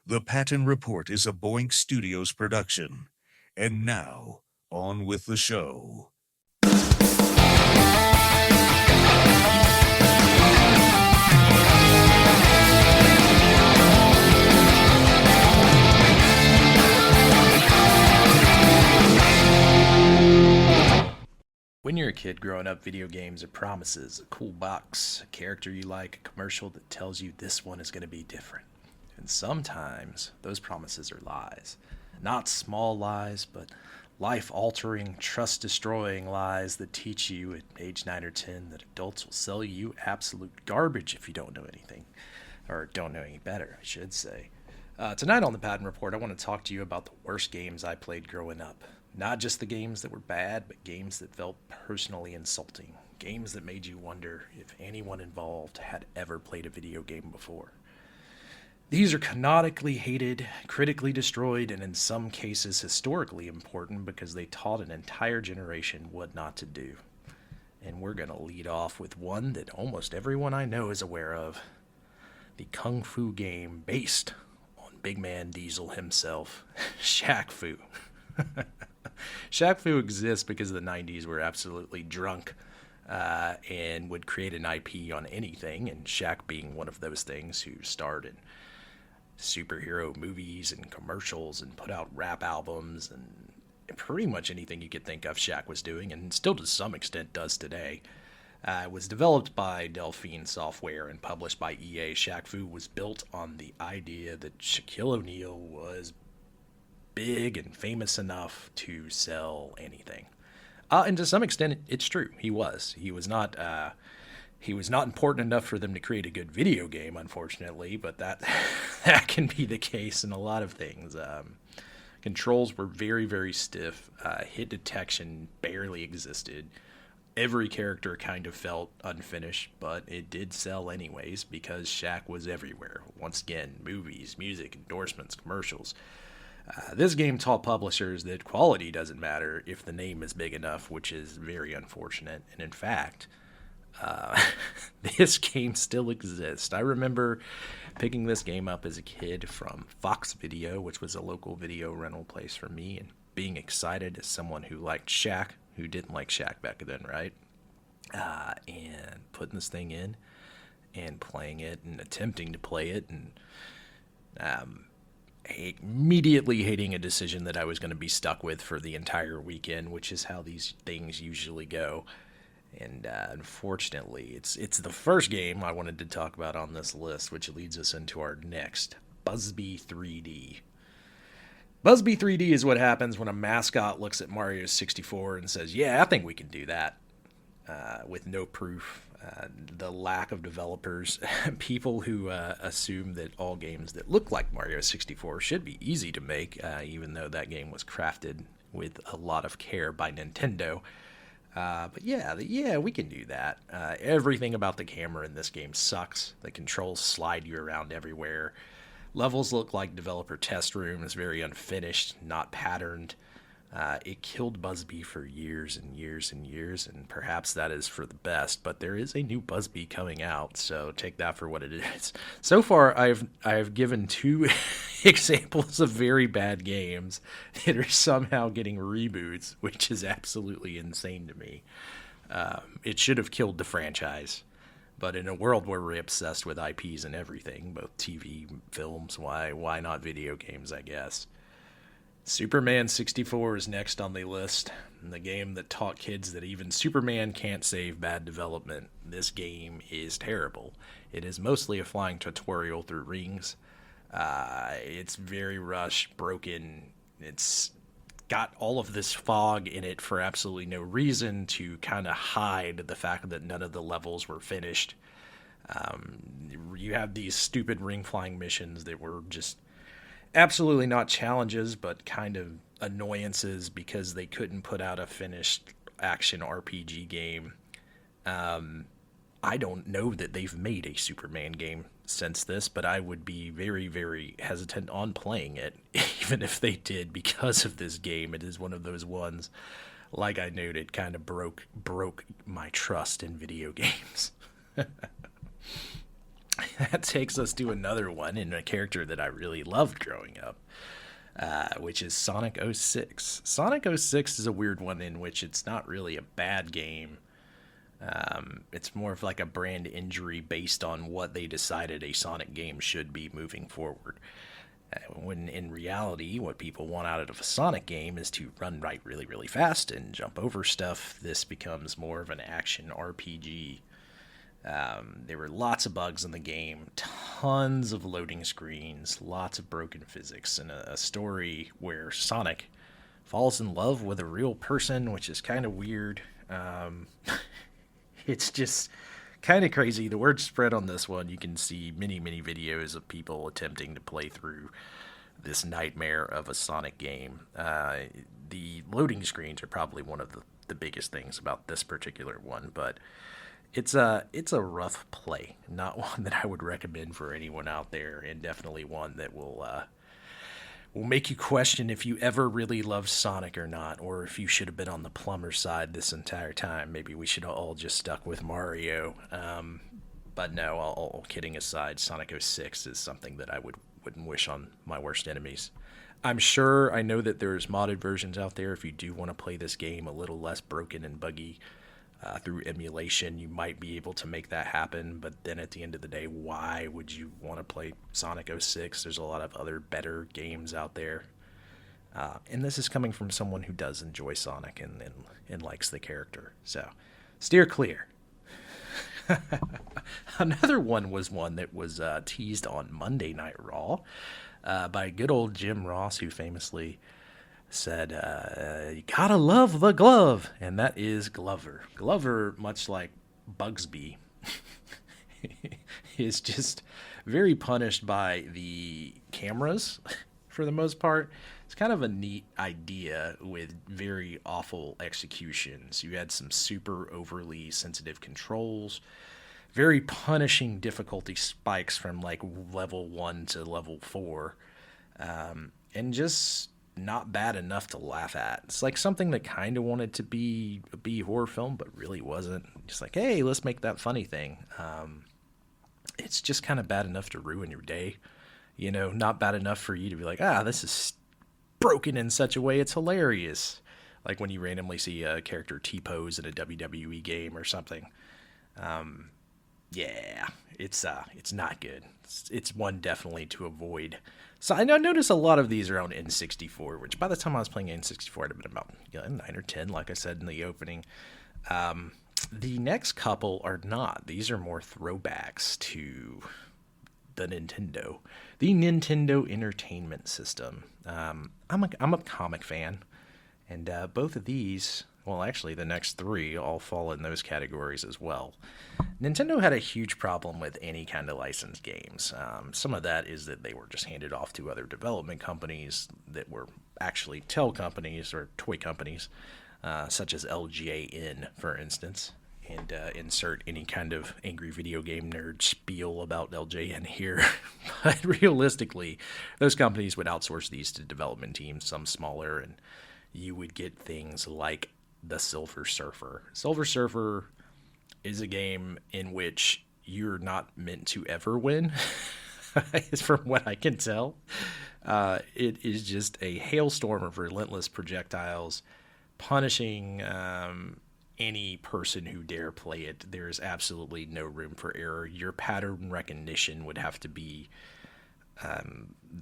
The Patton Report is a Boink Studios production. And now, on with the show. When you're a kid growing up, video games are promises, a cool box, a character you like, a commercial that tells you this one is going to be different. And sometimes those promises are lies. Not small lies, but life altering, trust destroying lies that teach you at age 9 or 10 that adults will sell you absolute garbage if you don't know anything. Or don't know any better, I should say. Tonight on the Patton Report, I want to talk to you about the worst games I played growing up. Not just the games that were bad, but games that felt personally insulting. Games that made you wonder if anyone involved had ever played a video game before. These are canonically hated, critically destroyed, and in some cases historically important because they taught an entire generation what not to do. And we're going to lead off with one that almost everyone I know is aware of. The Kung Fu game based on Big Man Diesel himself, Shaq Fu. Shaq Fu exists because the 90s were absolutely drunk and would create an IP on anything, and Shaq being one of those things who starred in superhero movies and commercials and put out rap albums and pretty much anything you could think of Shaq was doing, and still to some extent does today. It was developed by Delphine Software and published by EA. Shaq Fu was built on the idea that Shaquille O'Neal was big and famous enough to sell anything. And to some extent, it's true. He was. He was not important enough for them to create a good video game, unfortunately, but that can be the case in a lot of things. Controls were very, very stiff. Hit detection barely existed. Every character kind of felt unfinished, but it did sell anyways because Shaq was everywhere. Once again, movies, music, endorsements, commercials. This game taught publishers that quality doesn't matter if the name is big enough, which is very unfortunate. And in fact, this game still exists. I remember picking this game up as a kid from Fox Video, which was a local video rental place for me, and being excited as someone who liked Shaq, who didn't like Shaq back then, right? And putting this thing in and playing it and attempting to play it and immediately hating a decision that I was going to be stuck with for the entire weekend, which is how these things usually go. And unfortunately, it's the first game I wanted to talk about on this list, which leads us into our next, Bubsy 3D. Bubsy 3D is what happens when a mascot looks at Mario 64 and says, yeah, I think we can do that, with no proof. The lack of developers, people who assume that all games that look like Mario 64 should be easy to make, even though that game was crafted with a lot of care by Nintendo. But yeah, we can do that. Everything about the camera in this game sucks. The controls slide you around everywhere. Levels look like developer test rooms, very unfinished, not patterned. It killed Bubsy for years and years and years, and perhaps that is for the best, but there is a new Bubsy coming out, so take that for what it is. So far, I've given two examples of very bad games that are somehow getting reboots, which is absolutely insane to me. It should have killed the franchise, but in a world where we're obsessed with IPs and everything, both TV, films, why not video games, I guess. Superman 64 is next on the list, the game that taught kids that even Superman can't save bad development. This game is terrible. It is mostly a flying tutorial through rings. It's very rushed, broken. It's got all of this fog in it for absolutely no reason to kind of hide the fact that none of the levels were finished. You have these stupid ring flying missions that were just absolutely not challenges, but kind of annoyances because they couldn't put out a finished action RPG game. I don't know that they've made a Superman game since this, but I would be very, very hesitant on playing it, even if they did, because of this game. It is one of those ones, like I noted, kind of broke my trust in video games. that takes us to another one in a character that I really loved growing up, which is Sonic 06. Sonic 06 is a weird one in which it's not really a bad game. It's more of like a brand injury based on what they decided a Sonic game should be moving forward. When in reality, what people want out of a Sonic game is to run right really, really fast and jump over stuff. This becomes more of an action RPG. There were lots of bugs in the game, tons of loading screens, lots of broken physics, and a story where Sonic falls in love with a real person, which is kind of weird. It's just kind of crazy. The word spread on this one. You can see many, many videos of people attempting to play through this nightmare of a Sonic game. The loading screens are probably one of the biggest things about this particular one, but it's a rough play, not one that I would recommend for anyone out there, and definitely one that will make you question if you ever really loved Sonic or not, or if you should have been on the plumber side this entire time. Maybe we should have all just stuck with Mario. But no, all kidding aside, Sonic 06 is something that I wouldn't wish on my worst enemies. I know that there's modded versions out there. If you do want to play this game a little less broken and buggy, through emulation, you might be able to make that happen, but then at the end of the day, why would you want to play Sonic 06? There's a lot of other better games out there. And this is coming from someone who does enjoy Sonic and likes the character. So, steer clear. Another one that was teased on Monday Night Raw by good old Jim Ross, who famously said, you gotta love the glove, and that is Glover. Glover, much like Bugsby, is just very punished by the cameras for the most part. It's kind of a neat idea with very awful executions. You had some super overly sensitive controls, very punishing difficulty spikes from like level 1 to level 4, and just not bad enough to laugh at. It's like something that kind of wanted to be a B horror film, but really wasn't. Just like, hey, let's make that funny thing. It's just kind of bad enough to ruin your day. You know, not bad enough for you to be like, this is broken in such a way it's hilarious. Like when you randomly see a character T-pose in a WWE game or something. Yeah, it's not good. It's one definitely to avoid. So I notice a lot of these are on N64, which by the time I was playing N64, it had been about 9 or 10, like I said in the opening. The next couple are not. These are more throwbacks to the Nintendo Entertainment System. I'm a comic fan, and both of these, well, actually the next three all fall in those categories as well. Nintendo had a huge problem with any kind of licensed games. Some of that is that they were just handed off to other development companies that were actually tell companies or toy companies, such as LJN, for instance. And insert any kind of angry video game nerd spiel about LJN here. But realistically, those companies would outsource these to development teams, some smaller, and you would get things like the Silver Surfer. Silver Surfer is a game in which you're not meant to ever win, from what I can tell. It is just a hailstorm of relentless projectiles, punishing any person who dare play it. There is absolutely no room for error. Your pattern recognition would have to be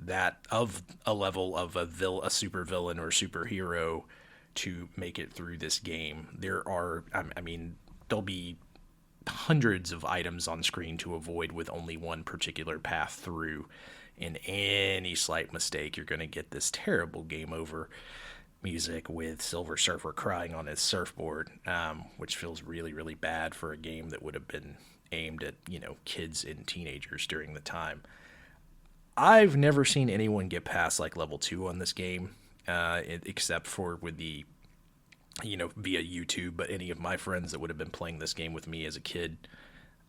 that of a level of a super villain or superhero to make it through this game. There'll be hundreds of items on screen to avoid with only one particular path through. In any slight mistake, you're going to get this terrible game over music with Silver Surfer crying on his surfboard, which feels really, really bad for a game that would have been aimed at, kids and teenagers during the time. I've never seen anyone get past like level 2 on this game, except for with the, via YouTube, but any of my friends that would have been playing this game with me as a kid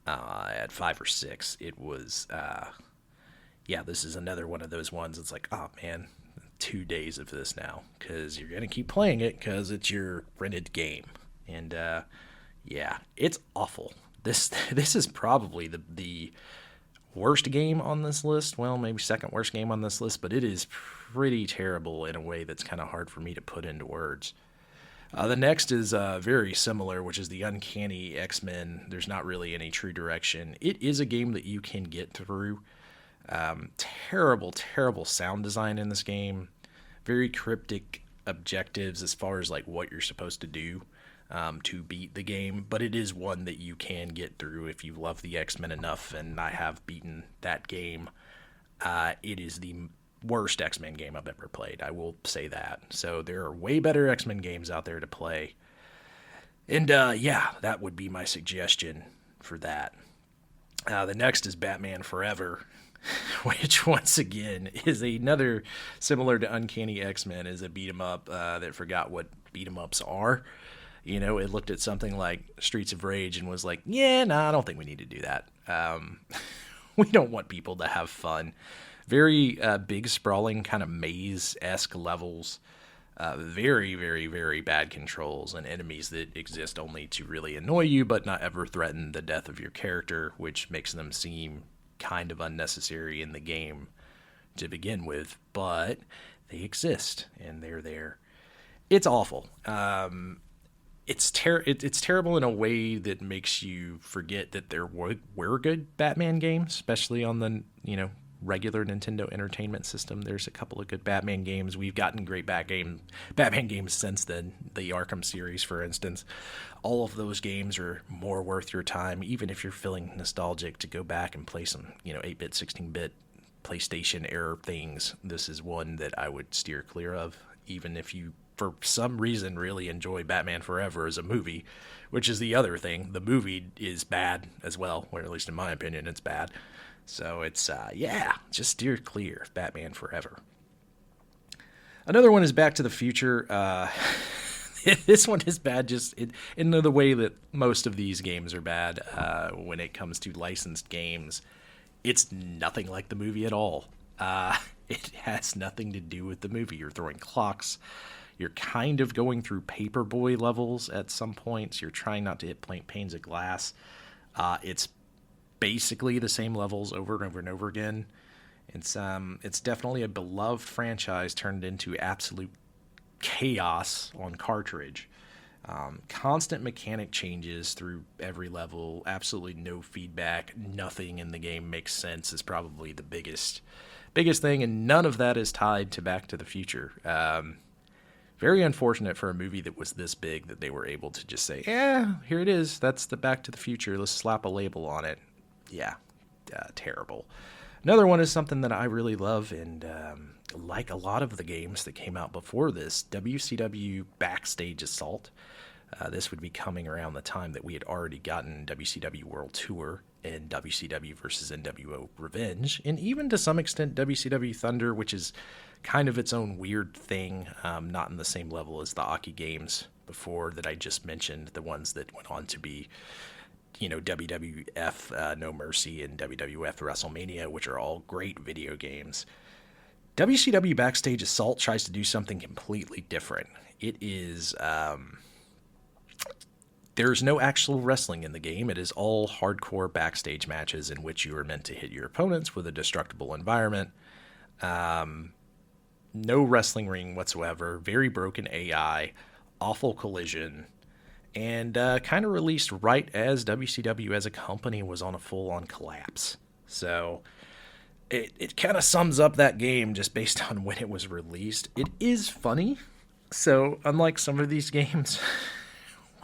at 5 or 6, it was, this is another one of those ones. It's like, oh man, 2 days of this now, because you're going to keep playing it because it's your rented game. And it's awful. This is probably the worst game on this list. Well, maybe second worst game on this list, but it is pretty terrible in a way that's kind of hard for me to put into words. The next is very similar, which is the Uncanny X-Men. There's not really any true direction. It is a game that you can get through. Terrible, terrible sound design in this game. Very cryptic objectives as far as like what you're supposed to do to beat the game. But it is one that you can get through if you love the X-Men enough, and I have beaten that game. It is the worst X-Men game I've ever played. I will say that. So there are way better X-Men games out there to play. And yeah, that would be my suggestion for that. The next is Batman Forever, which once again is another, similar to Uncanny X-Men, is a beat 'em up that forgot what beat 'em ups are. You know, it looked at something like Streets of Rage and was like, yeah, I don't think we need to do that. We don't want people to have fun. Very big, sprawling, kind of maze-esque levels. Very, very, very bad controls and enemies that exist only to really annoy you, but not ever threaten the death of your character, which makes them seem kind of unnecessary in the game to begin with. But they exist, and they're there. It's awful. It's terrible in a way that makes you forget that there were good Batman games, especially on the regular Nintendo Entertainment System. There's a couple of good Batman games. We've gotten great Batman games since then. The Arkham series, for instance. All of those games are more worth your time, even if you're feeling nostalgic to go back and play some 8-bit, 16-bit PlayStation era things. This is one that I would steer clear of, even if you for some reason really enjoy Batman Forever as a movie, which is the other thing. The movie is bad as well, or at least in my opinion it's bad. So it's, just steer clear of Batman Forever. Another one is Back to the Future. This one is bad just in the way that most of these games are bad when it comes to licensed games. It's nothing like the movie at all. It has nothing to do with the movie. You're throwing clocks. You're kind of going through Paperboy levels at some points. You're trying not to hit panes of glass. It's basically the same levels over and over and over again. It's definitely a beloved franchise turned into absolute chaos on cartridge. Constant mechanic changes through every level, absolutely no feedback, nothing in the game makes sense is probably the biggest thing, and none of that is tied to Back to the Future. Very unfortunate for a movie that was this big that they were able to just say, yeah, here it is, that's the Back to the Future, let's slap a label on it. Yeah, terrible. Another one is something that I really love, and like a lot of the games that came out before this, WCW Backstage Assault. This would be coming around the time that we had already gotten WCW World Tour and WCW versus NWO Revenge, and even to some extent WCW Thunder, which is kind of its own weird thing, not in the same level as the Aki games before that I just mentioned, the ones that went on to be WWF No Mercy and WWF WrestleMania, which are all great video games. WCW Backstage Assault tries to do something completely different. It is, there's no actual wrestling in the game. It is all hardcore backstage matches in which you are meant to hit your opponents with a destructible environment. No wrestling ring whatsoever. Very broken AI. Awful collision. And kind of released right as WCW as a company was on a full-on collapse. So it kind of sums up that game just based on when it was released. It is funny. So unlike some of these games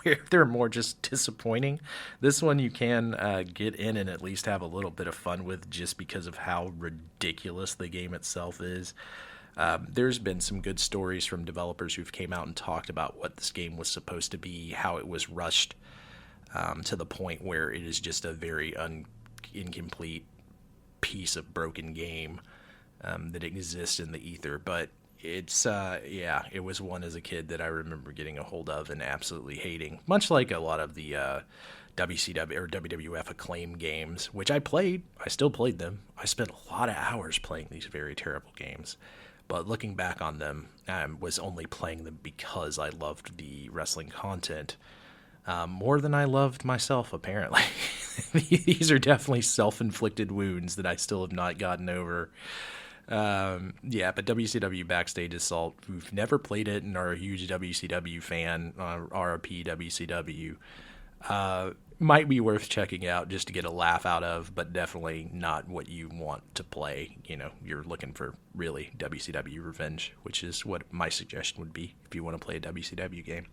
where they're more just disappointing, this one you can get in and at least have a little bit of fun with just because of how ridiculous the game itself is. There's been some good stories from developers who've came out and talked about what this game was supposed to be, how it was rushed to the point where it is just a very incomplete piece of broken game that exists in the ether. But it's, it was one as a kid that I remember getting a hold of and absolutely hating, much like a lot of the WCW or WWF Acclaim games, which I played. I still played them. I spent a lot of hours playing these very terrible games. But looking back on them, I was only playing them because I loved the wrestling content. More than I loved myself, apparently. These are definitely self-inflicted wounds that I still have not gotten over. Yeah, but WCW Backstage Assault, who've never played it and are a huge WCW fan, RIP WCW, might be worth checking out just to get a laugh out of, but definitely not what you want to play. You're looking for really WCW revenge, which is what my suggestion would be if you want to play a WCW game.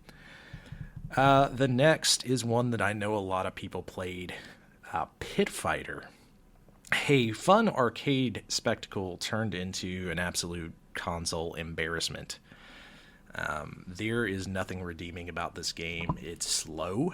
The next is one that I know a lot of people played, Pit Fighter. A fun arcade spectacle turned into an absolute console embarrassment. There is nothing redeeming about this game. It's slow.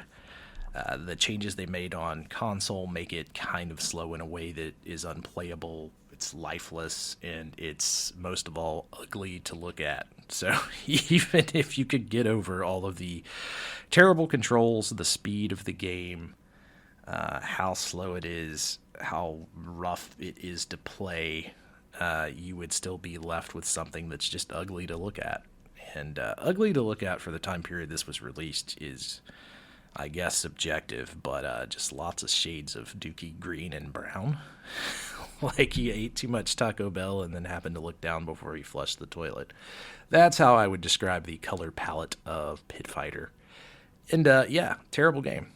The changes they made on console make it kind of slow in a way that is unplayable. It's lifeless, and it's, most of all, ugly to look at. So even if you could get over all of the terrible controls, the speed of the game, how slow it is, how rough it is to play, you would still be left with something that's just ugly to look at. And ugly to look at for the time period this was released is, I guess, subjective, but just lots of shades of dookie green and brown. Like he ate too much Taco Bell and then happened to look down before he flushed the toilet. That's how I would describe the color palette of Pit Fighter. And yeah, terrible game.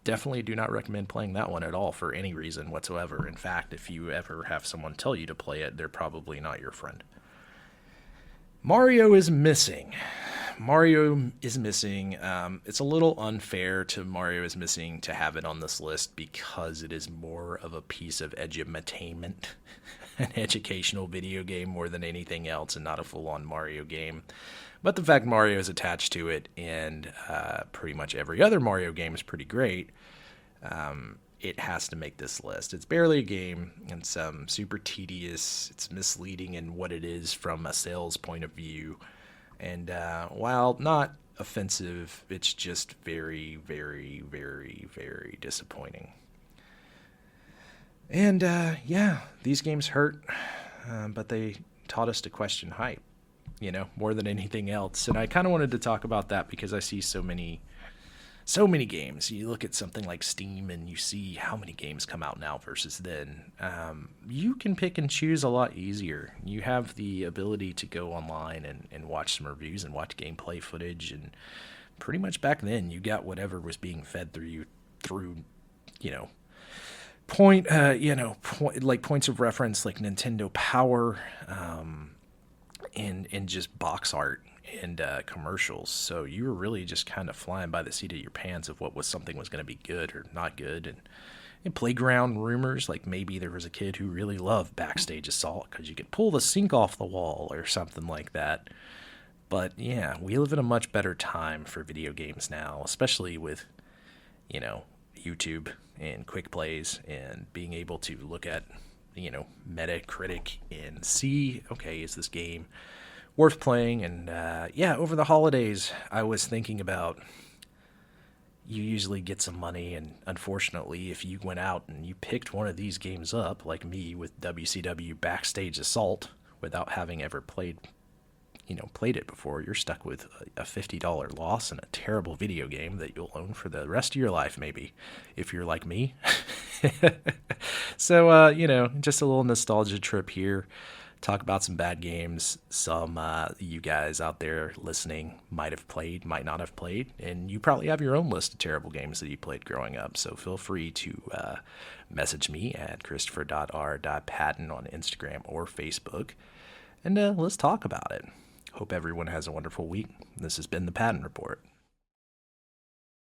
Definitely do not recommend playing that one at all for any reason whatsoever. In fact, if you ever have someone tell you to play it, they're probably not your friend. Mario is missing. It's a little unfair to Mario is Missing to have it on this list because it is more of a piece of edutainment, an educational video game more than anything else, and not a full-on Mario game. But the fact Mario is attached to it, and pretty much every other Mario game is pretty great, it has to make this list. It's barely a game. It's super tedious. It's misleading in what it is from a sales point of view. And while not offensive, it's just very, very, very, very disappointing. And yeah, these games hurt, but they taught us to question hype, more than anything else. And I kind of wanted to talk about that because I see so many games. You look at something like Steam and you see how many games come out now versus then. You can pick and choose a lot easier. You have the ability to go online and watch some reviews and watch gameplay footage. And pretty much back then, you got whatever was being fed through you through, points of reference like Nintendo Power, and just box art and commercials. So you were really just kind of flying by the seat of your pants of what something was going to be good or not good. And playground rumors, like maybe there was a kid who really loved Backstage Assault because you could pull the sink off the wall or something like that. But yeah, we live in a much better time for video games now, especially with, YouTube and quick plays and being able to look at, Metacritic and see, okay, is this game worth playing? And yeah, over the holidays, I was thinking about, you usually get some money, and unfortunately, if you went out and you picked one of these games up, like me with WCW Backstage Assault, without having ever played it before, you're stuck with a $50 loss and a terrible video game that you'll own for the rest of your life, maybe, if you're like me. So, just a little nostalgia trip here. Talk about some bad games some you guys out there listening might have played, might not have played, and you probably have your own list of terrible games that you played growing up, so feel free to message me at christopher.r.patton on Instagram or Facebook, and let's talk about it. Hope everyone has a wonderful week. This has been the Patton Report.